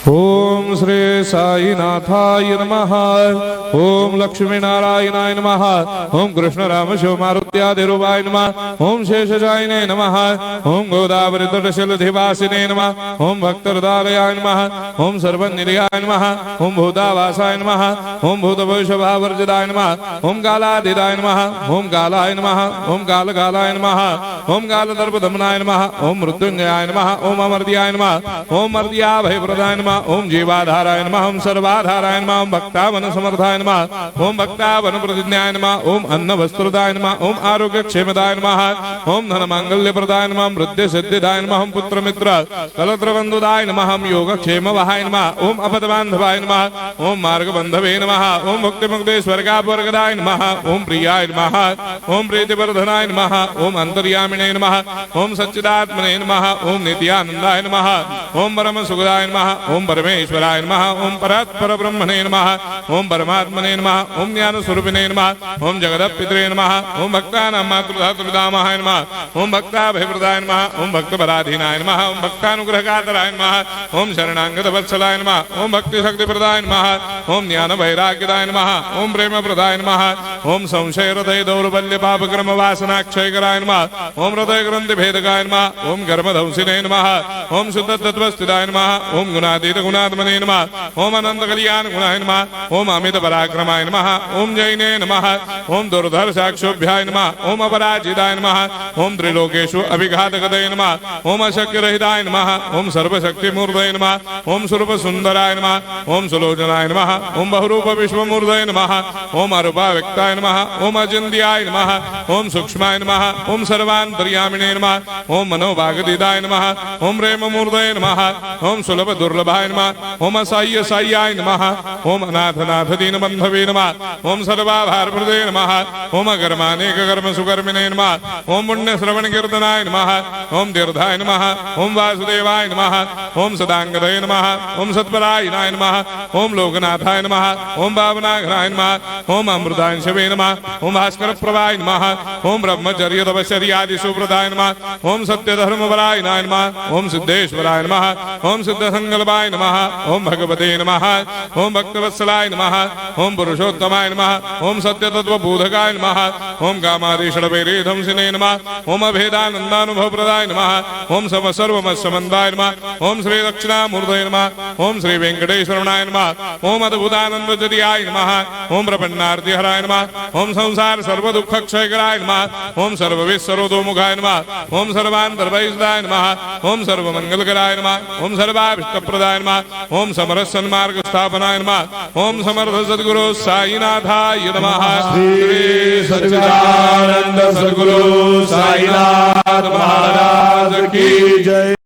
ओम श्री साईनाथाय नमः। ओम लक्ष्मी नारायणाय नमः। ओम कृष्ण राम शिव मारुत्यादिरूपाय नमः। ओम शेषजायिने नमः। ओम गोदावरी तटशिलधिवासिने नमः। ओम भक्तहृदयाय नमः। ओम सर्वनिलयाय नमः। ओम भूतावासाय नमः। ओम भूतभविष्यभावर्जिताय नमः। ओम कालाधीराय नमः। ओम कालाय नमः। ओम कालकालाय नमः। ओम कालदर्पदमनाय नमः। ओम मृत्युंजयाय नमः। ओम अमर्त्याय नमः। ओम मर्त्याभयप्रदाय नमः। ओम जीवाधाराय नमः। ओम सर्वाधाराय नमः। ओम भक्तावन समर्थाय नमः। ओम भक्तावन प्रतिज्ञाय नमः। ओम अन्न वस्त्रदाय नमः। ओम आरोग्य क्षेमदाय नमः। ओम धन मांगल्य प्रदाय नमः। ओम वृद्धि सिद्धिदाय नमः। ओम पुत्र मित्र कलत्र बंधुदाय नमः। ओम योग क्षेम वहाय नमः। ओम अपद बांधवाय नमः। ओम मार्ग बंधवे नमः। ओम भक्ति मुक्ति स्वर्गापवर्गदाय नमः। ओम प्रियाय नमः। ओम प्रीतिवर्धनाय नमः। ओम अंतर्यामिने नमः। ओम सच्चिदात्मने नमः। ओम नित्यानंदाय नमः। ओम परम सुखदाय नमः। ओम परमेश्वराय नमः। ओम परात्पर ब्रह्मणे नमः। ओम परमात्मने नमः। ओम ज्ञान स्वरूपिणे नमः। ओम जगदपितरे नमः। ओम भक्तानां मातृधातुर्दामाय नमः। ओम भक्ताभयप्रदाय नमः। ओम भक्तपराधीनाय नमः। ओम भक्तानुग्रहकातराय नमः। ओम शरणागत वत्सलाय नमः। ओम भक्ति शक्ति प्रदाय नमः। ओम ज्ञान वैराग्यदाय नमः। ओम प्रेम प्रदाय नमः। ओम संशय हृदय दौर्बल्य पापक्रम वासनाक्षयकराय नमः। ओम हृदय ग्रंथि भेदकाय नमः। ओम कर्मधंसिने नमः। ओम शुद्ध तत्वस्थिताय नमः। ओम गुणातीत गुणात्मने नमः। ओम अनंत कल्याण गुणाय नमः। ओम अमित पराक्रमाय नमः। ओम जैने नमः। ओम दुर्धर साक्षोभ्याय नमः। ओम अपराजिताय नमः। ओम त्रिलोकेषु अभिघातगतये नमः। ओम अशक्य रहिताय नमः। ओम सर्वशक्ति मूर्तये नमः। ओम स्वरूप सुंदराय नमः। ओम सुलोचनाय नमः। ओम बहुरूप विश्वमूर्तये नमः। ओम अरूपाव्यक्ताय नमः। ओम अचिन्त्याय नमः। ओम सूक्ष्माय नमः। ओम सर्वान्तर्यामिने नमः। ओम मनोभागदिदाय नमः। ओम प्रेम मूर्तये नमः। ओम सुलभ दुर्लभाय नमः। ओम असाह्य साह्याय नमः। ओम अनाथनाथ दीन बंधवे नमः। ओम सर्वाभारप्रदे नमः। ओम अकर्मानेक कर्म सुकर्मिणे नमः। ओम पुण्य श्रवण कीर्तनाय नमः। ओम तीर्थाय नमः। ओम वासुदेवाय नमः। ओम सदांगदये नमः। ओम सत्परायणाय नमः। ओम लोकनाथाय नमः। ओम भावनाघ्राय नमः। ओम अमृतांशवे नमः। ओम भास्कर प्रभाय नमः। ओम ब्रह्मचर्य तपश्चर्यादि सुप्रदाय नमः। ओम सत्य धर्मपरायणाय नमः। ओम सिद्धेश्वराय नमः। ओम सिद्ध संकल्पाय नमः। ओम भगवते नमः। ओम भक्तवत्सलाय नमः। ओम पुरुषोत्तमाय नमः। ओम सत्य तत्व बोधकाय नमः। ओम कामादिषडवैरेधंसिने नमः। ओम अभेदानंदानुभव प्रदाय नमः। ओम सर्वमस्समन्दाय नमः। ओम श्री दक्षिणामूर्तये नमः। ओम श्री वेंकटेश्वरनाय नमः। ओम अद्भुतानंदजदियाय नमः। ओम प्रपन्नार्तिहराय नमः। ओम संसार सर्व दुख क्षयकराय नमः। ओम सर्वविस्सरोदोमुखाय नमः। ओम सर्वान्तर्वैसदाय नमः। ओम सर्वमंगलकराय नमः। ओम सर्वाभीष्टप्रदाय नमः। ओम समरस सन्मार्ग स्थापनाय नमः। ओम समर्थ सद्गुरु साईनाथाय नमः। श्री सच्चिदानंद सद्गुरु साईनाथ महाराज की जय।